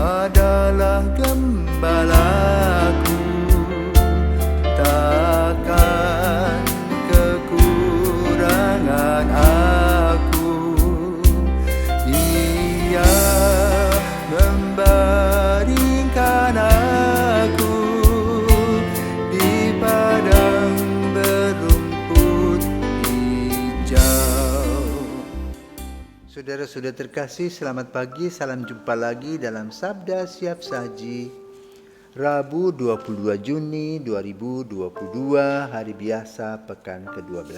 adalah gembalaku, takkan kekurangan aku. Ia membaringkan aku di padang berumput hijau. Saudara-saudara terkasih, selamat pagi, salam jumpa lagi dalam Sabda Siap Saji, Rabu 22 Juni 2022, hari biasa pekan ke-12.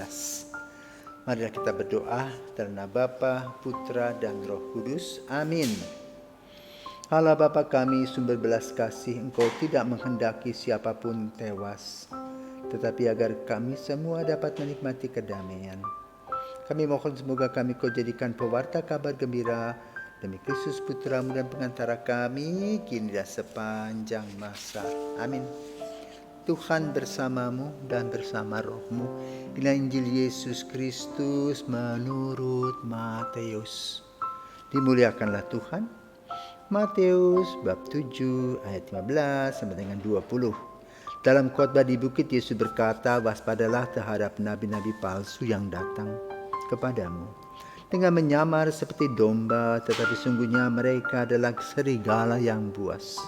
Marilah kita berdoa dalam nama Bapa, Putra, dan Roh Kudus. Amin. Allah Bapa kami, sumber belas kasih, Engkau tidak menghendaki siapapun tewas, tetapi agar kami semua dapat menikmati kedamaian. Kami mohon semoga kami Kau jadikan pewarta kabar gembira demi Kristus Putramu dan pengantara kami, kini dan sepanjang masa. Amin. Tuhan bersamamu dan bersama rohmu. Inilah Injil Yesus Kristus menurut Matius. Dimuliakanlah Tuhan. Matius bab 7 ayat 15 sampai dengan 20. Dalam khotbah di bukit, Yesus berkata, waspadalah terhadap nabi-nabi palsu yang datang kepadamu dengan menyamar seperti domba, tetapi sungguhnya mereka adalah serigala yang buas.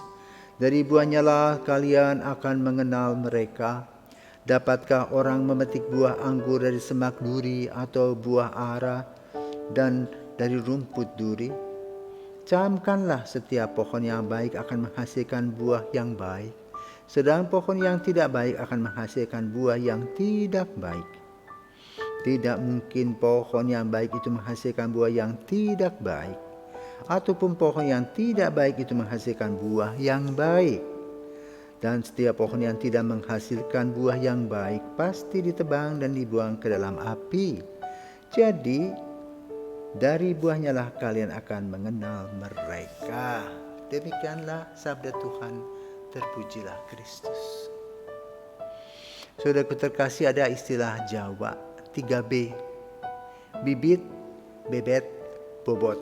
Dari buahnya lah kalian akan mengenal mereka. Dapatkah orang memetik buah anggur dari semak duri atau buah ara dan dari rumput duri? Camkanlah setiap pohon yang baik akan menghasilkan buah yang baik, sedang pohon yang tidak baik akan menghasilkan buah yang tidak baik. Tidak mungkin pohon yang baik itu menghasilkan buah yang tidak baik, ataupun pohon yang tidak baik itu menghasilkan buah yang baik. Dan setiap pohon yang tidak menghasilkan buah yang baik pasti ditebang dan dibuang ke dalam api. Jadi dari buahnya lah kalian akan mengenal mereka. Demikianlah sabda Tuhan, terpujilah Kristus. Saudaraku terkasih, ada istilah Jawa 3B, bibit, bebet, bobot.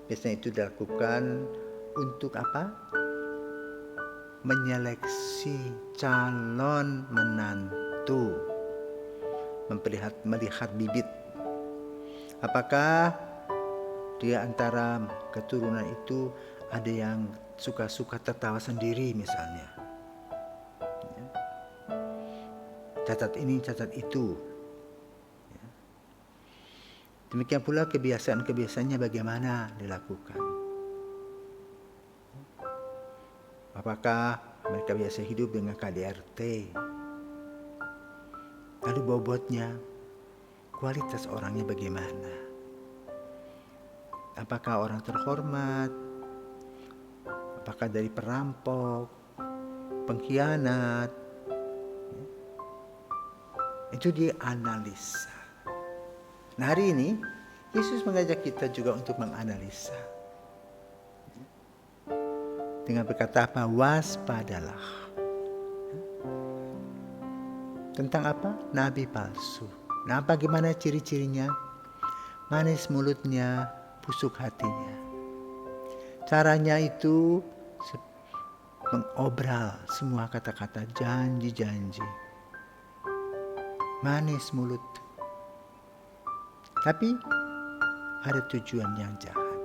Biasanya itu dilakukan untuk apa? Menyeleksi calon menantu, melihat bibit. Apakah di antara keturunan itu ada yang suka-suka tertawa sendiri misalnya. Catat ini, catat itu. Demikian pula kebiasaan-kebiasaannya bagaimana dilakukan. Apakah mereka biasa hidup dengan KDRT? Lalu bobotnya, kualitas orangnya bagaimana? Apakah orang terhormat? Apakah dari perampok, pengkhianat? Itu dianalisa. Nah, hari ini Yesus mengajak kita juga untuk menganalisa dengan berkata apa? Waspadalah. Tentang apa? Nabi palsu. Nah, bagaimana ciri-cirinya? Manis mulutnya, busuk hatinya. Caranya itu mengobral semua kata-kata janji-janji. Manis mulut, tapi ada tujuan yang jahat.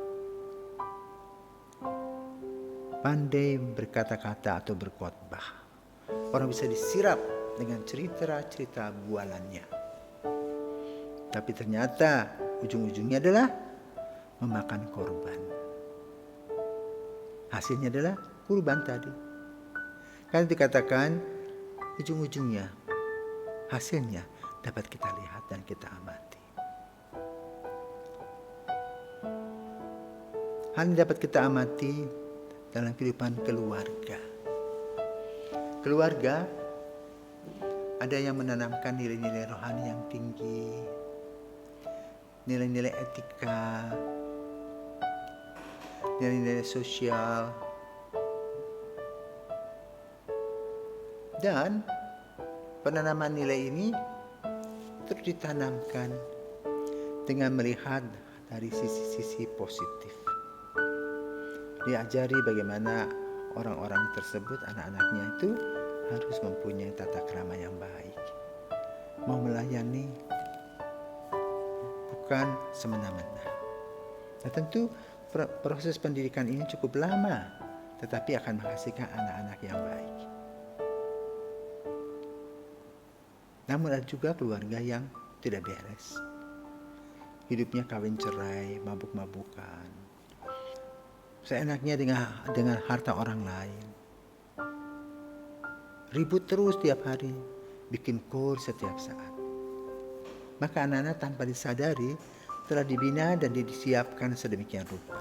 Pandai berkata-kata atau berkhotbah. Orang bisa disirap dengan cerita-cerita bualannya. Tapi ternyata ujung-ujungnya adalah memakan korban. Hasilnya adalah kurban tadi. Kan dikatakan ujung-ujungnya, hasilnya dapat kita lihat dan kita amati. Hal ini dapat kita amati dalam kehidupan keluarga. Keluarga ada yang menanamkan nilai-nilai rohani yang tinggi, nilai-nilai etika, nilai-nilai sosial, dan penanaman nilai ini terus ditanamkan dengan melihat dari sisi-sisi positif. Diajari bagaimana orang-orang tersebut, anak-anaknya itu harus mempunyai tata krama yang baik. Mau melayani bukan semena-mena. Nah, tentu proses pendidikan ini cukup lama, tetapi akan menghasilkan anak-anak yang baik. Namun ada juga keluarga yang tidak beres. Hidupnya kawin cerai, mabuk-mabukan. Seenaknya dengan harta orang lain. Ribut terus tiap hari, bikin kur setiap saat. Maka anak-anak tanpa disadari telah dibina dan disiapkan sedemikian rupa.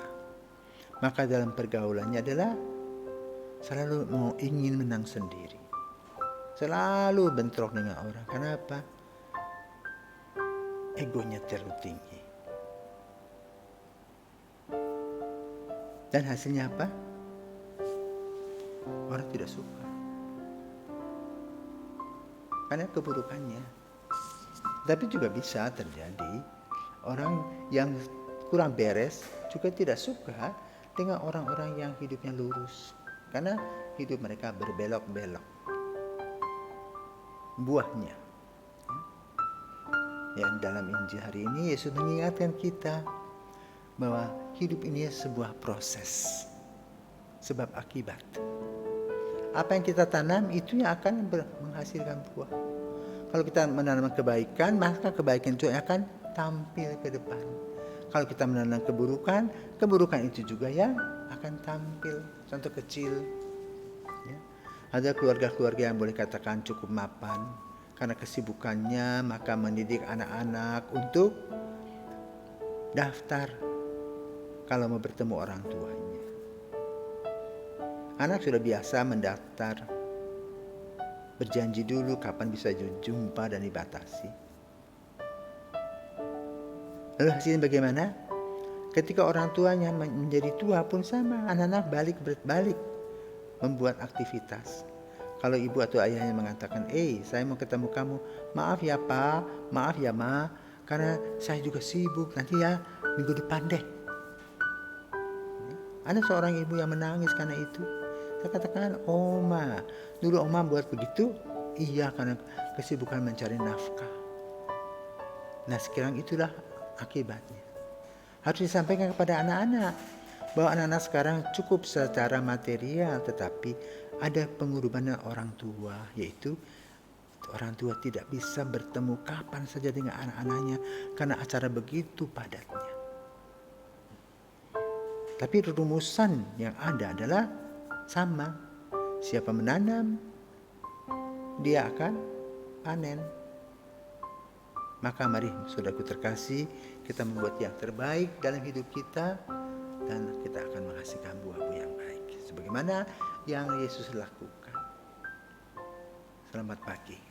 Maka dalam pergaulannya adalah selalu mau ingin menang sendiri. Selalu bentrok dengan orang. Kenapa? Egonya terlalu tinggi. Dan hasilnya apa? Orang tidak suka. Karena keburukannya. Tapi juga bisa terjadi orang yang kurang beres juga tidak suka dengan orang-orang yang hidupnya lurus. Karena hidup mereka berbelok-belok. Buahnya. Yang dalam Injil hari ini Yesus mengingatkan kita bahwa hidup ini sebuah proses. Sebab akibat. Apa yang kita tanam itu yang akan menghasilkan buah. Kalau kita menanam kebaikan, maka kebaikan itu akan tampil ke depan. Kalau kita menanam keburukan, keburukan itu juga yang akan tampil. Contoh kecil. Ya. Ada keluarga-keluarga yang boleh katakan cukup mapan. Karena kesibukannya, maka mendidik anak-anak untuk daftar kalau mau bertemu orang tuanya. Anak sudah biasa mendaftar, berjanji dulu kapan bisa jumpa dan dibatasi. Lalu hasilnya bagaimana? Ketika orang tuanya menjadi tua pun sama, anak-anak balik membuat aktivitas. Kalau ibu atau ayahnya mengatakan, saya mau ketemu kamu, maaf ya Pak, maaf ya Ma, karena saya juga sibuk, nanti ya minggu depan deh. Ada seorang ibu yang menangis karena itu. Saya katakan, Oma, dulu Oma buat begitu? Iya, karena kesibukan mencari nafkah. Nah, sekarang itulah akibatnya. Harus disampaikan kepada anak-anak bahwa anak-anak sekarang cukup secara material, tetapi ada pengorbanan orang tua, yaitu orang tua tidak bisa bertemu kapan saja dengan anak-anaknya karena acara begitu padatnya. Tapi rumusan yang ada adalah sama. Siapa menanam, dia akan panen. Maka mari saudaraku terkasih, kita membuat yang terbaik dalam hidup kita dan kita akan menghasilkan buah-buah yang baik. Sebagaimana yang Yesus lakukan. Selamat pagi.